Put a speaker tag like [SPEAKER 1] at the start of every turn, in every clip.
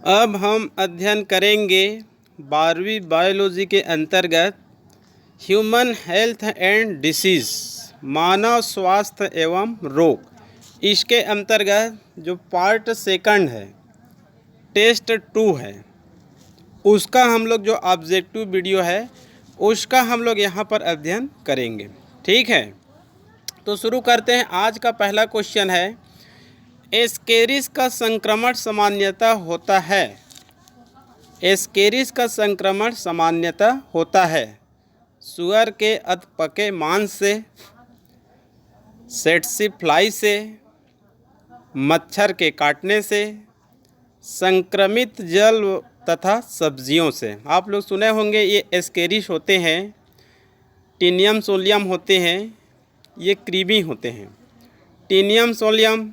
[SPEAKER 1] अब हम अध्ययन करेंगे 12वीं बायोलॉजी के अंतर्गत ह्यूमन हेल्थ एंड डिसीज़, मानव स्वास्थ्य एवं रोग। इसके अंतर्गत जो पार्ट सेकंड है, टेस्ट 2 है, उसका हम लोग जो ऑब्जेक्टिव वीडियो है उसका हम लोग यहाँ पर अध्ययन करेंगे। ठीक है, तो शुरू करते हैं। आज का पहला क्वेश्चन है, एस्केरिस का संक्रमण सामान्यतः होता है। एस्केरिस का संक्रमण सामान्यतः होता है सुअर के अधपके मांस से, सेट्सी फ्लाई से, मच्छर के काटने से, संक्रमित जल तथा सब्जियों से। आप लोग सुने होंगे ये एस्केरिस होते हैं, टीनियम सोलियम होते हैं, ये कृमि होते हैं। टीनियम सोलियम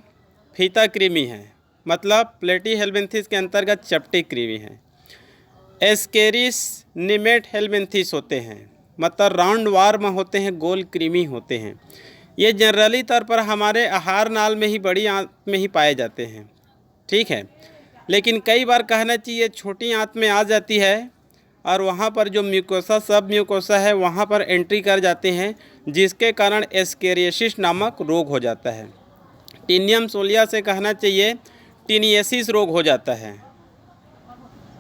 [SPEAKER 1] फीता कृमि है, मतलब प्लेटीहेल्मिन्थेस के अंतर्गत चपटी कृमि है। एस्केरिस निमेट हेल्मिन्थेस होते हैं, मतलब राउंड वार्म होते हैं, गोल कृमि होते हैं। ये जनरली तौर पर हमारे आहार नाल में ही, बड़ी आंत में ही पाए जाते हैं। ठीक है, लेकिन कई बार कहना चाहिए छोटी आंत में आ जाती है और वहाँ पर जो म्यूकोसा, सब म्यूकोसा है, वहाँ पर एंट्री कर जाते हैं, जिसके कारण एस्केरियासिस नामक रोग हो जाता है। टीनियम सोलिया से कहना चाहिए टीनियसिस रोग हो जाता है।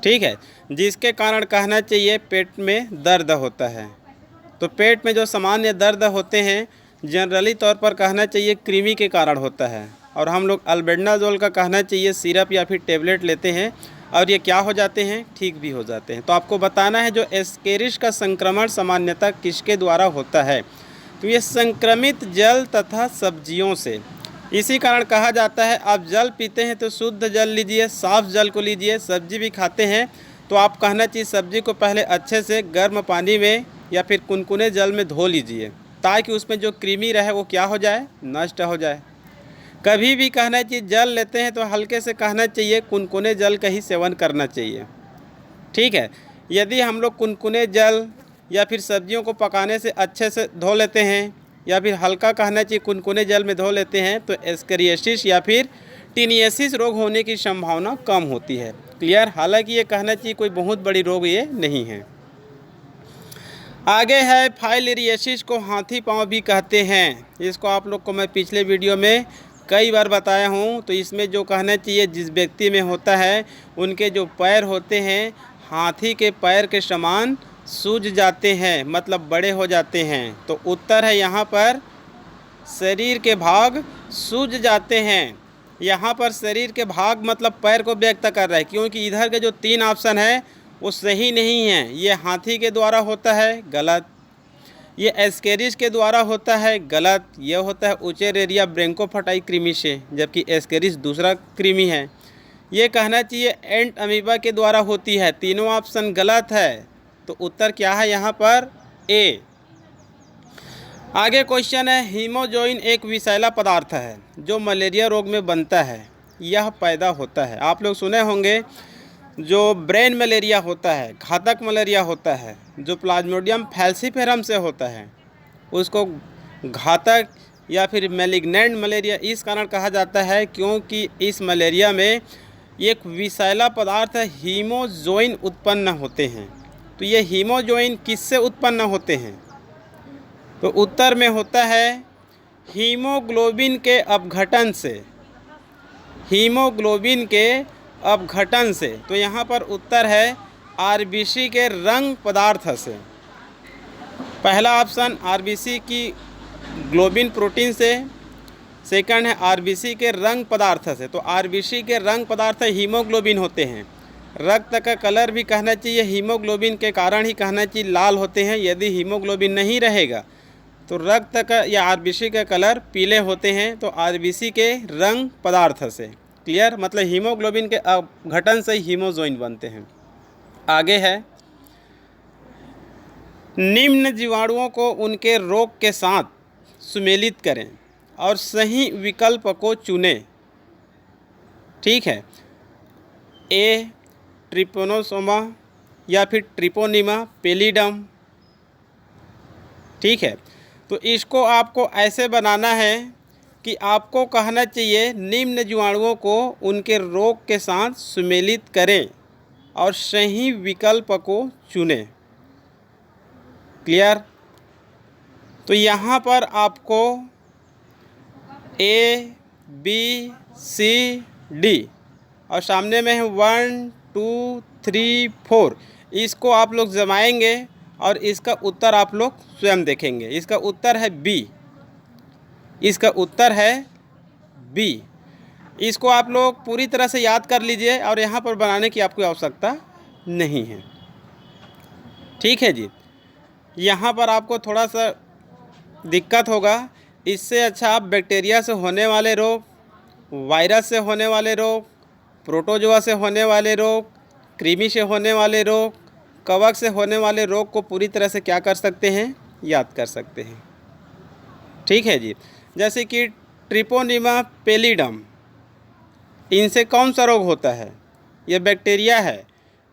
[SPEAKER 1] ठीक है, जिसके कारण कहना चाहिए पेट में दर्द होता है। तो पेट में जो सामान्य दर्द होते हैं जनरली तौर पर कहना चाहिए कृमि के कारण होता है, और हम लोग अल्बेंडाजोल का कहना चाहिए सिरप या फिर टेबलेट लेते हैं और ये क्या हो जाते हैं, ठीक भी हो जाते हैं। तो आपको बताना है जो एस्केरिस का संक्रमण सामान्यतः किसके द्वारा होता है, तो ये संक्रमित जल तथा सब्जियों से। इसी कारण कहा जाता है आप जल पीते हैं तो शुद्ध जल लीजिए, साफ जल को लीजिए। सब्जी भी खाते हैं तो आप कहना चाहिए सब्जी को पहले अच्छे से गर्म पानी में या फिर कुनकुने जल में धो लीजिए, ताकि उसमें जो कृमि रहे वो क्या हो जाए, नष्ट हो जाए। कभी भी कहना चाहिए जल लेते हैं तो हल्के से कहना चाहिए कुनकुने जल का ही सेवन करना चाहिए। ठीक है, यदि हम लोग कुनकुने जल या फिर सब्जियों को पकाने से अच्छे से धो लेते हैं या फिर हल्का कहना चाहिए कुनकुने जल में धो लेते हैं तो एस्केरियासिस या फिर टीनियसिस रोग होने की संभावना कम होती है। क्लियर? हालांकि ये कहना चाहिए कोई बहुत बड़ी रोग ये नहीं है। आगे है फाइलेरियासिस, को हाथी पाँव भी कहते हैं। इसको आप लोग को मैं पिछले वीडियो में कई बार बताया हूँ। तो इसमें जो कहना चाहिए जिस व्यक्ति में होता है उनके जो पैर होते हैं हाथी के पैर के समान सूज जाते हैं, मतलब बड़े हो जाते हैं। तो उत्तर है यहाँ पर शरीर के भाग सूज जाते हैं। यहाँ पर शरीर के भाग मतलब पैर को व्यक्त कर रहा है, क्योंकि इधर के जो 3 ऑप्शन है वो सही नहीं है। ये हाथी के द्वारा होता है, गलत। ये एस्केरिस के द्वारा होता है, गलत। ये होता है उचेरेरिया ब्रेंकोफाटाई कृमि से, जबकि एस्केरिस दूसरा कृमि है। ये कहना चाहिए एंट अमीबा के द्वारा होती है। तीनों ऑप्शन गलत है। तो उत्तर क्या है यहाँ पर, ए। आगे क्वेश्चन है, हीमोजोइन एक विषैला पदार्थ है जो मलेरिया रोग में बनता है। यह पैदा होता है, आप लोग सुने होंगे, जो ब्रेन मलेरिया होता है, घातक मलेरिया होता है, जो प्लाज्मोडियम फैल्सीफेरम से होता है, उसको घातक या फिर मैलिग्नेंट मलेरिया इस कारण कहा जाता है क्योंकि इस मलेरिया में एक विषैला पदार्थ हीमोजोइन उत्पन्न होते हैं। तो ये हीमोजोइन किससे उत्पन्न होते हैं, तो उत्तर में होता है हीमोग्लोबिन के अपघटन से। हीमोग्लोबिन के अपघटन से। तो यहाँ पर उत्तर है आरबीसी के रंग पदार्थ से। पहला ऑप्शन आरबीसी की ग्लोबिन प्रोटीन से, सेकंड है आरबीसी के रंग पदार्थ से। तो आरबीसी के रंग पदार्थ हीमोग्लोबिन होते हैं। रक्त का कलर भी कहना चाहिए हीमोग्लोबिन के कारण ही कहना चाहिए लाल होते हैं। यदि हीमोग्लोबिन नहीं रहेगा तो रक्त का या आरबीसी का कलर पीले होते हैं। तो आरबीसी के रंग पदार्थ से। क्लियर? मतलब हीमोग्लोबिन के अपघटन से हीमोजोइन बनते हैं। आगे है, निम्न जीवाणुओं को उनके रोग के साथ सुमेलित करें और सही विकल्प को चुनें। ठीक है, ए ट्रिपोनोसोमा या फिर ट्रिपोनिमा पेलिडम। ठीक है, तो इसको आपको ऐसे बनाना है कि आपको कहना चाहिए निम्न जीवाणुओं को उनके रोग के साथ सुमेलित करें और सही विकल्प को चुनें। क्लियर? तो यहाँ पर आपको A, B, C, D और सामने में है 1, 2, 3, 4। इसको आप लोग जमाएंगे और इसका उत्तर आप लोग स्वयं देखेंगे। इसका उत्तर है B। इसका उत्तर है B। इसको आप लोग पूरी तरह से याद कर लीजिए और यहाँ पर बनाने की आपको आवश्यकता नहीं है। ठीक है जी। यहाँ पर आपको थोड़ा सा दिक्कत होगा। इससे अच्छा आप बैक्टीरिया से होने वाले रोग, वायरस से होने वाले रोग, प्रोटोजोआ से होने वाले रोग, कृमि से होने वाले रोग, कवक से होने वाले रोग को पूरी तरह से क्या कर सकते हैं, याद कर सकते हैं। ठीक है जी। जैसे कि ट्रिपोनिमा पेलिडम, इनसे कौन सा रोग होता है? ये बैक्टीरिया है।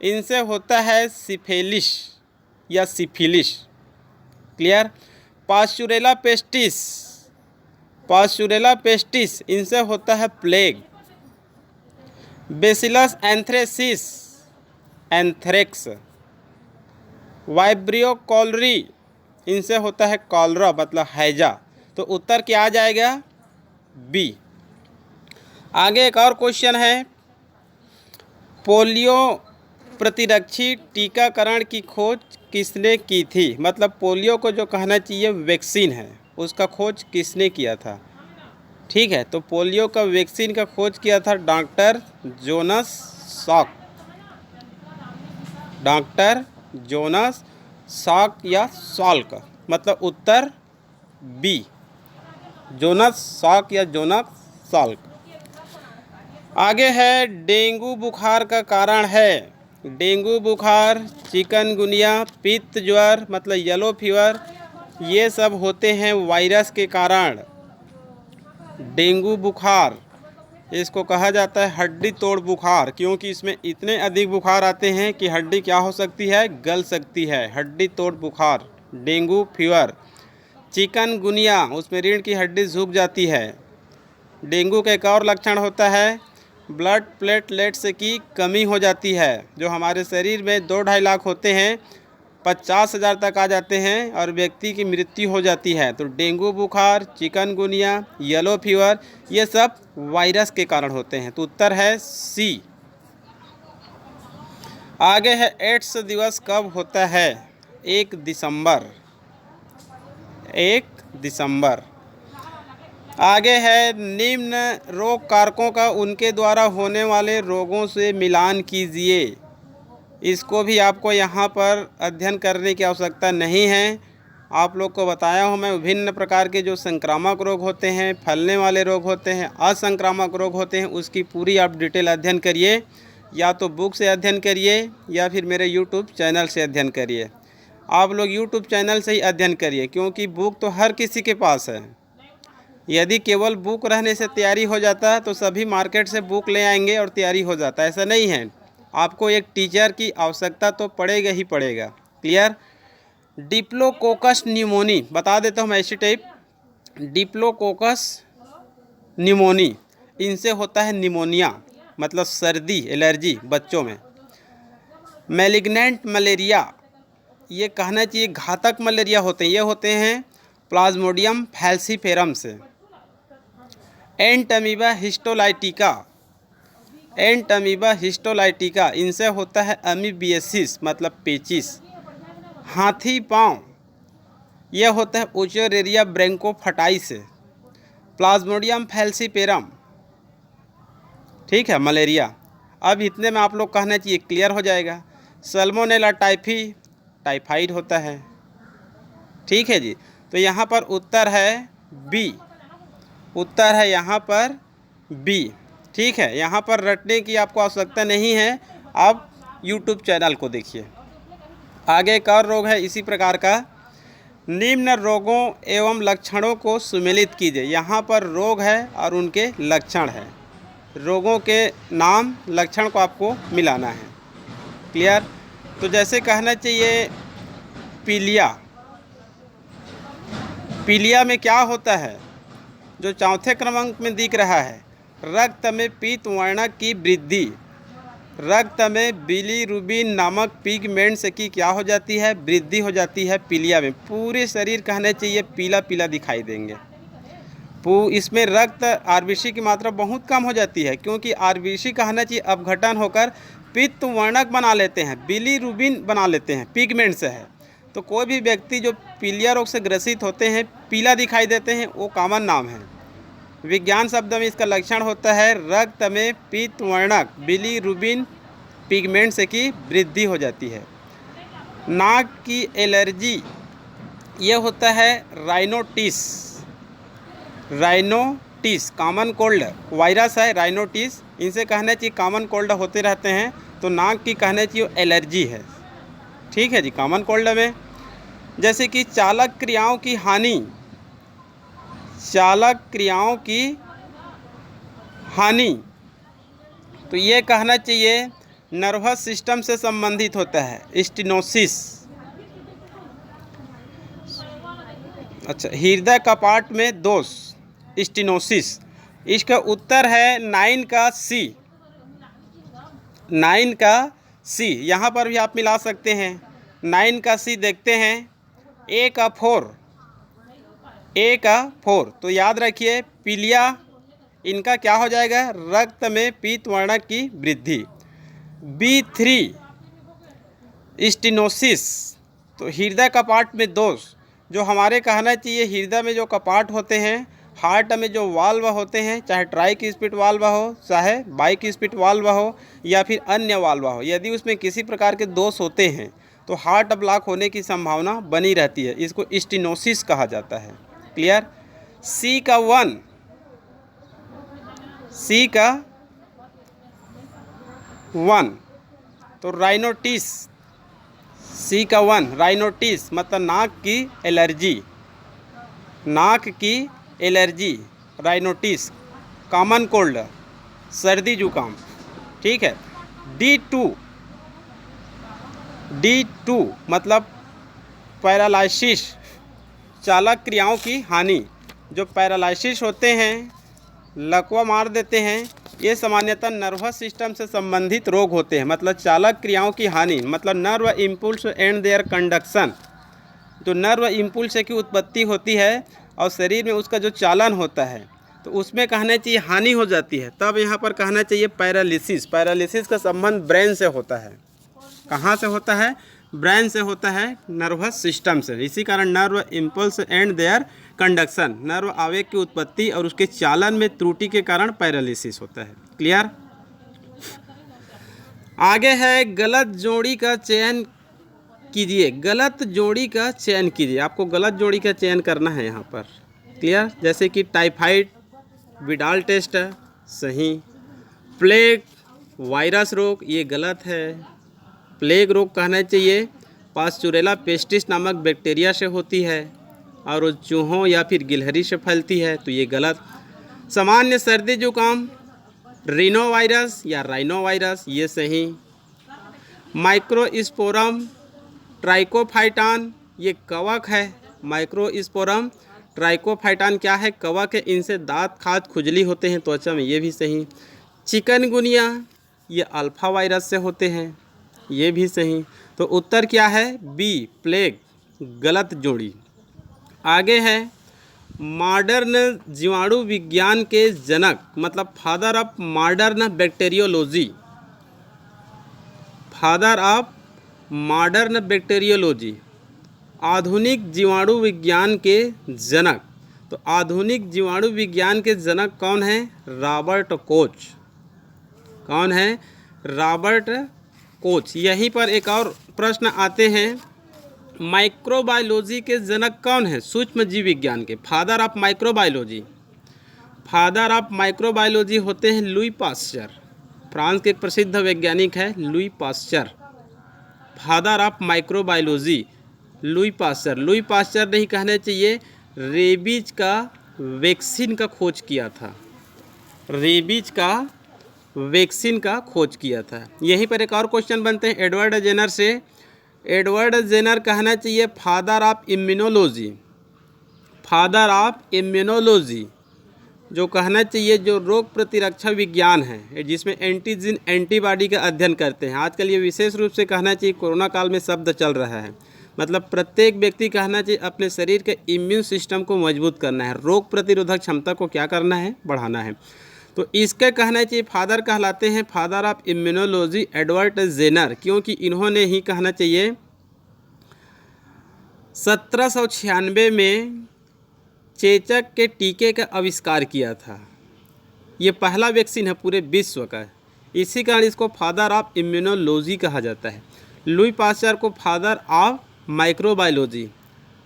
[SPEAKER 1] इनसे होता है सिफिलिस या syphilis. Clear? Pasteurella pestis, Pasteurella pestis, इनसे होता है plague. Bacillus anthracis, anthrax. Vibrio cholerae, इनसे होता है कॉलरा मतलब हैजा। तो उत्तर क्या आ जाएगा? बी। आगे एक और क्वेश्चन है, पोलियो प्रतिरक्षी टीकाकरण की खोज किसने की थी? मतलब पोलियो को जो कहना चाहिए वैक्सीन है, उसका खोज किसने किया था? ठीक है, तो पोलियो का वैक्सीन का खोज किया था doctor Jonas Salk. Doctor Jonas Salk या साल्क, मतलब उत्तर बी, जोनास साल्क या जोनास साल्क। आगे है डेंगू बुखार का कारण है। डेंगू बुखार, चिकनगुनिया, पित्त ज्वर मतलब येलो फीवर, ये सब होते हैं वायरस के कारण। डेंगू बुखार, इसको कहा जाता है हड्डी तोड़ बुखार, क्योंकि इसमें इतने अधिक बुखार आते हैं कि हड्डी क्या हो सकती है, गल सकती है। हड्डी तोड़ बुखार, डेंगू फीवर। चिकनगुनिया, उसमें रीढ़ की हड्डी झुक जाती है। डेंगू का एक और लक्षण होता है ब्लड प्लेटलेट्स की कमी हो जाती है। जो हमारे शरीर में 2-2.5 लाख होते हैं, 50,000 तक आ जाते हैं और व्यक्ति की मृत्यु हो जाती है। तो डेंगू बुखार, चिकनगुनिया, येलो फीवर, ये सब वायरस के कारण होते हैं। तो उत्तर है सी। आगे है एड्स दिवस कब होता है? 1 दिसंबर। 1 दिसंबर। आगे है निम्न रोग कारकों का उनके द्वारा होने वाले रोगों से मिलान कीजिए। इसको भी आपको यहाँ पर अध्ययन करने की आवश्यकता नहीं है। आप लोग को बताया हूँ मैं, विभिन्न प्रकार के जो संक्रामक रोग होते हैं, फैलने वाले रोग होते हैं, असंक्रामक रोग होते हैं, उसकी पूरी आप डिटेल अध्ययन करिए। या तो बुक से अध्ययन करिए या फिर मेरे यूट्यूब चैनल से अध्ययन करिए। आप लोग यूट्यूब चैनल से ही अध्ययन करिए, क्योंकि बुक तो हर किसी के पास है। यदि केवल बुक रहने से तैयारी हो जाता तो सभी मार्केट से बुक ले आएंगे और तैयारी हो जाता। ऐसा नहीं है, आपको एक टीचर की आवश्यकता तो पड़ेगा ही पड़ेगा। क्लियर? डिप्लोकोकस न्यूमोनी, बता देता हूँ मैं ऐसी टाइप। डिप्लोकोकस न्यूमोनी, इनसे होता है निमोनिया मतलब सर्दी, एलर्जी बच्चों में। मैलिग्नेंट मलेरिया, ये कहना चाहिए घातक मलेरिया होते हैं, ये होते हैं प्लाज्मोडियम फैल्सीफेरम से। एंटमीबा हिस्टोलाइटिका, एंटमीबा हिस्टोलाइटिका, इनसे होता है अमीबियासिस मतलब पेचिस। हाथी पाँव, यह होता है ओचरेरिया ब्रैंकोफटाई से। प्लाज्मोडियम फैल्सीफेरम, ठीक है, मलेरिया। अब इतने में आप लोग कहना चाहिए क्लियर हो जाएगा। सल्मोनेला टाइफी, टाइफाइड होता है। ठीक है जी। तो यहाँ पर उत्तर है बी, उत्तर है यहाँ पर बी। ठीक है, यहाँ पर रटने की आपको आवश्यकता नहीं है, आप यूट्यूब चैनल को देखिए। आगे एक और रोग है इसी प्रकार का, निम्न रोगों एवं लक्षणों को सुमेलित कीजिए। यहाँ पर रोग है और उनके लक्षण है, रोगों के नाम लक्षण को आपको मिलाना है। क्लियर? तो जैसे कहना चाहिए पीलिया, पीलिया में क्या होता है? जो चौथे क्रमांक में दिख रहा है, रक्त में पीत वर्ण की वृद्धि, रक्त में बिलीरुबिन नामक पिगमेंट्स की क्या हो जाती है, वृद्धि हो जाती है पीलिया में। पूरे शरीर कहने चाहिए पीला पीला दिखाई देंगे। इसमें रक्त आरबीसी की मात्रा बहुत कम हो जाती है, क्योंकि आरबीसी कहना चाहिए अपघटन होकर पित्त वर्णक बना लेते हैं, बिलीरुबिन बना लेते हैं, पिगमेंट से है। तो कोई भी व्यक्ति जो पीलिया रोग से ग्रसित होते हैं, पीला दिखाई देते हैं, वो कॉमन नाम है। विज्ञान शब्द में इसका लक्षण होता है रक्त में पीत वर्णक बिलीरुबिन पिगमेंट्स की वृद्धि हो जाती है। नाक की एलर्जी ये होता है राइनोटिस। राइनोटिस कॉमन कोल्ड वायरस है, राइनोटिस, इनसे कहना चाहिए कॉमन कोल्ड होते रहते हैं, तो नाक की कहना चाहिए एलर्जी है। ठीक है जी, कॉमन कोल्ड में जैसे कि चालक क्रियाओं की हानि, चालक क्रियाओं की हानि, तो ये कहना चाहिए नर्वस सिस्टम से संबंधित होता है, स्टेनोसिस। अच्छा, हृदय कपाट में दोष, स्टेनोसिस। इसका उत्तर है 9 का सी, 9 का सी। यहाँ पर भी आप मिला सकते हैं, 9 का सी देखते हैं, ए का 4, ए का 4। तो याद रखिए पीलिया इनका क्या हो जाएगा, रक्त में पीत वर्णक की वृद्धि। B3 स्टेनोसिस, तो हृदय कपाट में दोष, जो हमारे कहना चाहिए हृदय में जो कपाट होते हैं, हार्ट में जो वाल्व होते हैं, चाहे ट्राई स्पिट वाल्व हो, चाहे बाई स्पिट वाल्व हो, या फिर अन्य वाल्व हो, यदि उसमें किसी प्रकार के दोष होते हैं तो हार्ट ब्लॉक होने की संभावना बनी रहती है। इसको स्टेनोसिस कहा जाता है। क्लियर। सी का 1, सी का 1, तो राइनोटिस, सी का 1 राइनोटिस मतलब नाक की एलर्जी, नाक की एलर्जी, राइनोटिस, कॉमन कोल्ड, सर्दी जुकाम। ठीक है। D2, D2 मतलब पैरालिसिस, चालक क्रियाओं की हानि। जो पैरालिसिस होते हैं, लकवा मार देते हैं, ये सामान्यतः नर्वस सिस्टम से संबंधित रोग होते हैं। मतलब चालक क्रियाओं की हानि मतलब nerve impulse and their conduction, जो नर्व इम्पल्स की उत्पत्ति होती है और शरीर में उसका जो चालन होता है, तो उसमें कहना चाहिए हानि हो जाती है, तब यहाँ पर कहना चाहिए पैरालिसिस। पैरालिसिस का संबंध ब्रेन से होता है। कहाँ से होता है, ब्रेन से होता है, नर्वस सिस्टम से। इसी कारण nerve impulse and their conduction, nerve आवेग की उत्पत्ति और उसके चालन में त्रुटि के कारण पैरालिसिस होता है। क्लियर। आगे है गलत जोड़ी का चयन कीजिए, गलत जोड़ी का चयन कीजिए। आपको गलत जोड़ी का चयन करना है यहाँ पर। क्लियर। जैसे कि टाइफाइड विडाल टेस्ट है, सही। प्लेग वायरस रोग, ये गलत है। प्लेग रोग कहना चाहिए पास्चुरेला पेस्टिस नामक बैक्टीरिया से होती है और वो चूहों या फिर गिलहरी से फैलती है, तो ये गलत। सामान्य सर्दी जुकाम रीनो वायरस या राइनो वायरस, ये सही। माइक्रोस्पोरम ट्राइकोफाइटान, ये कवक है। माइक्रोस्पोरम ट्राइकोफाइटान क्या है, कवक है। इनसे दांत खाज खुजली होते हैं त्वचा में, ये भी सही। चिकनगुनिया, ये अल्फा वायरस से होते हैं, ये भी सही। तो उत्तर क्या है, बी प्लेग, गलत जोड़ी। आगे है मॉडर्न जीवाणु विज्ञान के जनक मतलब father of modern bacteriology, father of modern bacteriology, आधुनिक जीवाणु विज्ञान के जनक। तो आधुनिक जीवाणु विज्ञान के जनक कौन है, रॉबर्ट कोच। कौन है, रॉबर्ट कोच। यहीं पर एक और प्रश्न आते हैं, माइक्रोबायोलॉजी के जनक कौन है, सूक्ष्म जीव विज्ञान के। Father of microbiology, father of microbiology होते हैं लुई पास्चर। फ्रांस के एक प्रसिद्ध वैज्ञानिक है Louis Pasteur. Father of microbiology Louis Pasteur. Louis Pasteur नहीं कहना चाहिए, रेबीज का वैक्सीन का खोज किया था, रेबीज का वैक्सीन का खोज किया था। यहीं पर एक और क्वेश्चन बनते हैं एडवर्ड जेनर से। एडवर्ड जेनर कहना चाहिए father of immunology, father of immunology. जो कहना चाहिए जो रोग प्रतिरक्षा विज्ञान है, जिसमें एंटीजन एंटीबॉडी का अध्ययन करते हैं। आजकल ये विशेष रूप से कहना चाहिए कोरोना काल में शब्द चल रहा है, मतलब प्रत्येक व्यक्ति कहना चाहिए अपने शरीर के इम्यून सिस्टम को मजबूत करना है, रोग प्रतिरोधक क्षमता को क्या करना है, बढ़ाना है। तो इसके कहना चाहिए फादर कहलाते हैं father of immunology Edward Jenner, क्योंकि इन्होंने ही कहना चाहिए 1796 में चेचक के टीके का आविष्कार किया था। ये पहला वैक्सीन है पूरे विश्व का, इसी कारण इसको फादर ऑफ इम्यूनोलॉजी कहा जाता है। लुई पास्चर को father of microbiology,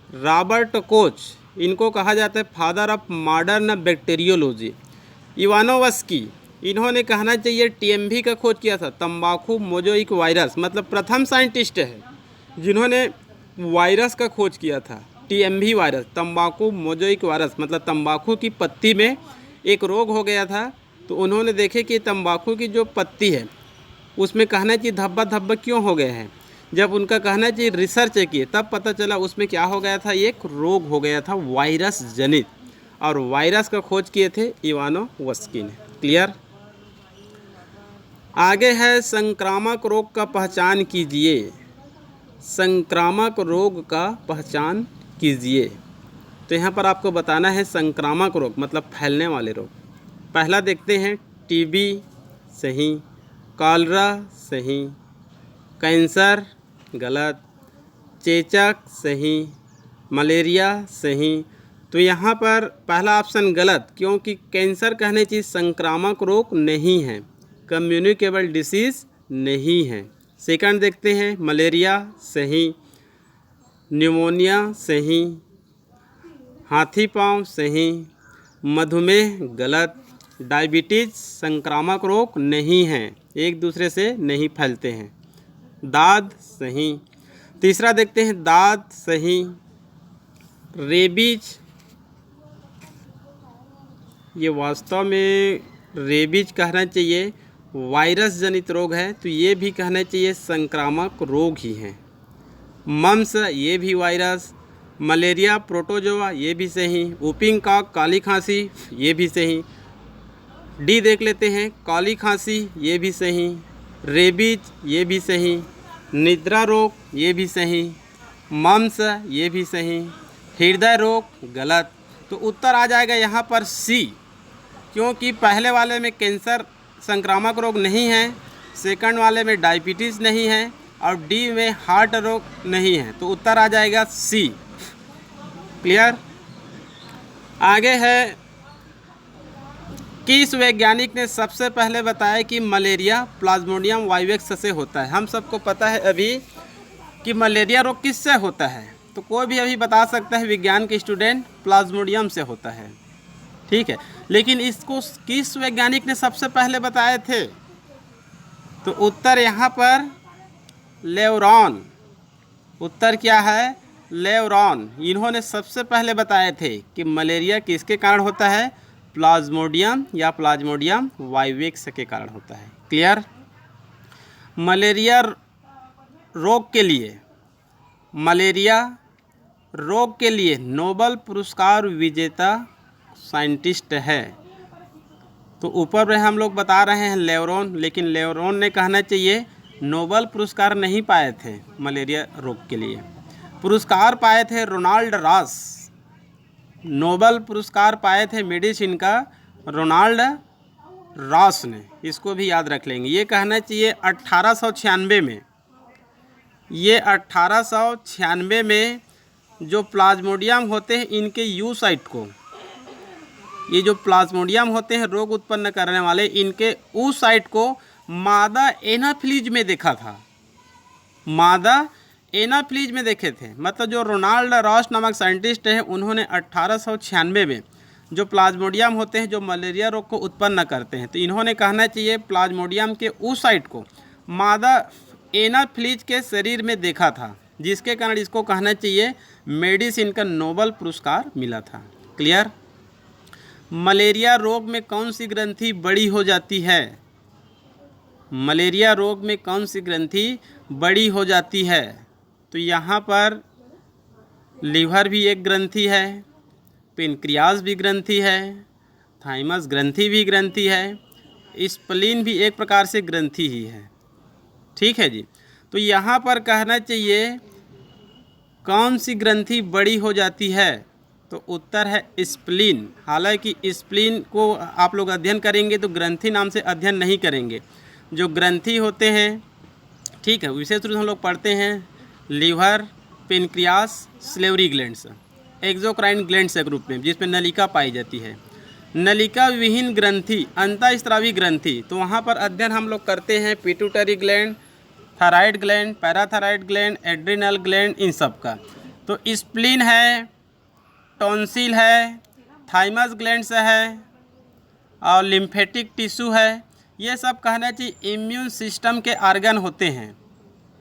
[SPEAKER 1] Robert Koch इनको कहा जाता है father of modern bacteriology. Ivanovsky इन्होंने कहना चाहिए टीएमवी का खोज किया था, तंबाकू मोज़ेइक वायरस, मतलब प्रथम साइंटिस्ट है जिन्होंने वायरस का खोज किया था। टीएमवी वायरस, तंबाकू मोज़ेइक वायरस, मतलब तंबाकू की पत्ती में एक रोग हो गया था, तो उन्होंने देखे कि तंबाकू की जो पत्ती है उसमें कहना चाहिए धब्बा धब्बा क्यों हो गए हैं। जब उनका कहना चाहिए रिसर्च किए तब पता चला उसमें क्या हो गया था, एक रोग हो गया था वायरस जनित, और वायरस का खोज किए थे इवानोवस्की ने। क्लियर। आगे है संक्रामक रोग का पहचान कीजिए। संक्रामक रोग का पहचान कीजिए। तो यहाँ पर आपको बताना है संक्रामक रोग मतलब फैलने वाले रोग। पहला देखते हैं टीबी, सही। कॉलरा, सही। कैंसर, गलत। चेचक, सही। मलेरिया, सही। तो यहाँ पर पहला ऑप्शन गलत, क्योंकि कैंसर कहने चाहिए संक्रामक रोग नहीं है, कम्युनिकेबल डिसीज़ नहीं है। सेकंड देखते हैं मलेरिया, सही। न्यूमोनिया, सही। हाथी पाँव, सही। मधुमेह, गलत। डायबिटीज़ संक्रामक रोग नहीं है, एक दूसरे से नहीं फैलते हैं। दाद, सही। तीसरा देखते हैं दाद, सही। रेबीज, ये वास्तव में रेबीज कहना चाहिए वायरस जनित रोग है, तो ये भी कहना चाहिए संक्रामक रोग ही है। मम्स, ये भी वायरस। मलेरिया प्रोटोजोआ, ये भी सही। वुपिंग कॉक काली खांसी, ये भी सही। डी देख लेते हैं, काली खांसी, ये भी सही। रेबीज, ये भी सही। निद्रा रोग, ये भी सही। मम्स, ये भी सही। हृदय रोग, गलत। तो उत्तर आ जाएगा यहाँ पर सी, क्योंकि पहले वाले में कैंसर संक्रामक रोग नहीं है, सेकंड वाले में डायबिटीज़ नहीं है, और डी में हार्ट रोग नहीं है, तो उत्तर आ जाएगा सी। क्लियर। आगे है किस वैज्ञानिक ने सबसे पहले बताया कि मलेरिया प्लाज्मोडियम वाइवेक्स से होता है। हम सबको पता है अभी कि मलेरिया रोग किससे होता है, तो कोई भी अभी बता सकता है विज्ञान के स्टूडेंट प्लाज्मोडियम से होता है, ठीक है। लेकिन इसको किस वैज्ञानिक ने सबसे पहले बताए थे, तो उत्तर यहाँ पर लेवरॉन। उत्तर क्या है, लेवरॉन। इन्होंने सबसे पहले बताए थे कि मलेरिया किसके कारण होता है, प्लाज्मोडियम या प्लाज्मोडियम वाइवेक्स के कारण होता है। क्लियर। मलेरिया रोग के लिए नोबेल पुरस्कार विजेता साइंटिस्ट है, तो ऊपर में हम लोग बता रहे हैं लेवरॉन, लेकिन लेवरॉन ने कहना चाहिए नोबेल पुरस्कार नहीं पाए थे मलेरिया रोग के लिए। पुरस्कार पाए थे रोनाल्ड रॉस, नोबेल पुरस्कार पाए थे मेडिसिन का रोनाल्ड रॉस ने, इसको भी याद रख लेंगे। ये कहना चाहिए 1896 में, ये 1896 में जो प्लाज्मोडियम होते हैं इनके यू साइट को, ये जो प्लाज्मोडियम होते हैं रोग उत्पन्न करने वाले, इनके ऊ साइट को मादा एनाफ्लीज में देखा था, मादा एनाफ्लीज में देखे थे। मतलब जो रोनाल्ड रॉस नामक साइंटिस्ट है उन्होंने 1896 में जो प्लाज्मोडियम होते हैं जो मलेरिया रोग को उत्पन्न करते हैं, तो इन्होंने कहना चाहिए प्लाज्मोडियम के उस साइट को मादा एनाफ्लीज के शरीर में देखा था, जिसके कारण इसको कहना चाहिए मेडिसिन का नोबेल पुरस्कार मिला था। क्लियर। मलेरिया रोग में कौन सी ग्रंथि बड़ी हो जाती है, मलेरिया रोग में कौन सी ग्रंथि बड़ी हो जाती है, तो यहाँ पर लीवर भी एक ग्रंथि है, पेनक्रियाज भी ग्रंथि है, थाइमस ग्रंथि भी ग्रंथि है, स्प्लीन भी एक प्रकार से ग्रंथि ही है। ठीक है जी। तो यहाँ पर कहना चाहिए कौन सी ग्रंथि बड़ी हो जाती है, तो उत्तर है स्प्लीन। हालांकि स्प्लीन को आप लोग अध्ययन करेंगे तो ग्रंथि नाम से अध्ययन नहीं करेंगे। जो ग्रंथि होते हैं, ठीक है, विशेष रूप से हम लोग पढ़ते हैं liver, pancreas, salivary glands, exocrine glands के ग्रुप में, जिसमें नलिका पाई जाती है। नलिका विहीन ग्रंथि, अंतःस्रावी ग्रंथि, तो वहाँ पर अध्ययन हम लोग करते हैं pituitary gland, thyroid gland, parathyroid gland, adrenal gland, इन सब का। तो स्प्लीन है, टॉन्सिल है, थाइमस ग्लैंड्स है और लिम्फेटिक टिश्यू है। ये सब कहना चाहिए इम्यून सिस्टम के आर्गन होते हैं,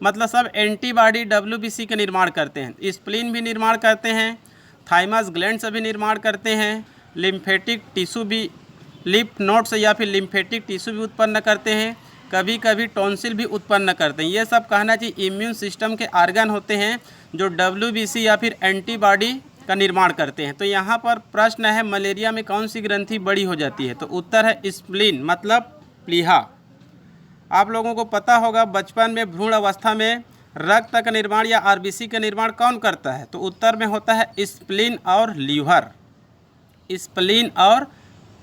[SPEAKER 1] मतलब सब एंटीबॉडी WBC का निर्माण करते हैं। स्प्लीन भी निर्माण करते हैं, थाइमस ग्लैंड्स भी निर्माण करते हैं, लिम्फेटिक टिश्यू भी, लिम्फ नोड्स या फिर लिम्फेटिक टिश्यू भी उत्पन्न करते हैं, कभी कभी टॉन्सिल भी उत्पन्न करते हैं। ये सब कहना चाहिए इम्यून सिस्टम के आर्गन होते हैं जो WBC या फिर एंटीबॉडी का निर्माण करते हैं। तो यहाँ पर प्रश्न है मलेरिया में कौन सी ग्रंथि बड़ी हो जाती है, तो उत्तर है स्प्लीन, मतलब प्लीहा। आप लोगों को पता होगा बचपन में भ्रूण अवस्था में रक्त का निर्माण या RBC का निर्माण कौन करता है, तो उत्तर में होता है स्प्लीन और लीवर। स्प्लीन और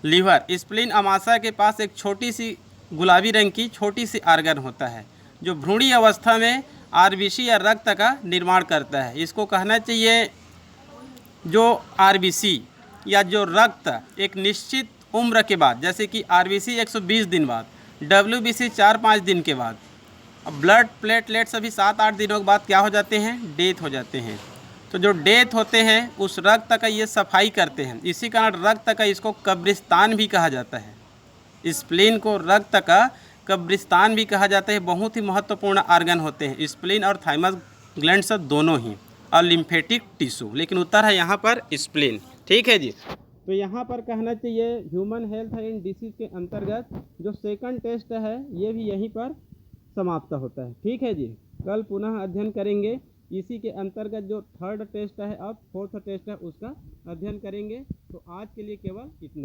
[SPEAKER 1] लीवर। स्प्लीन अमाशय के पास एक छोटी सी गुलाबी रंग की छोटी सी आर्गन होता है जो भ्रूणी अवस्था में RBC या रक्त का निर्माण करता है। इसको कहना चाहिए जो RBC या जो रक्त एक निश्चित उम्र के बाद, जैसे कि RBC 120 दिन बाद, WBC 4-5 दिन के बाद, ब्लड प्लेटलेट्स अभी 7-8 दिनों के बाद क्या हो जाते हैं, डेथ हो जाते हैं। तो जो डेथ होते हैं उस रक्त का ये सफाई करते हैं, इसी कारण रक्त का इसको कब्रिस्तान भी कहा जाता है। स्प्लीन को रक्त का कब्रिस्तान भी कहा जाता है। बहुत ही महत्वपूर्ण आर्गन होते हैं स्प्लीन और थाइमस ग्लैंड्स दोनों ही, और लिम्फेटिक टिश्यू, लेकिन उत्तर है यहाँ पर स्प्लीन। ठीक है जी। तो यहाँ पर कहना चाहिए ह्यूमन हेल्थ एंड डिसीज के अंतर्गत जो सेकंड टेस्ट है ये भी यहीं पर समाप्त होता है। ठीक है जी। कल पुनः अध्ययन करेंगे, इसी के अंतर्गत जो थर्ड टेस्ट है और फोर्थ टेस्ट है उसका अध्ययन करेंगे। तो आज के लिए केवल इतना।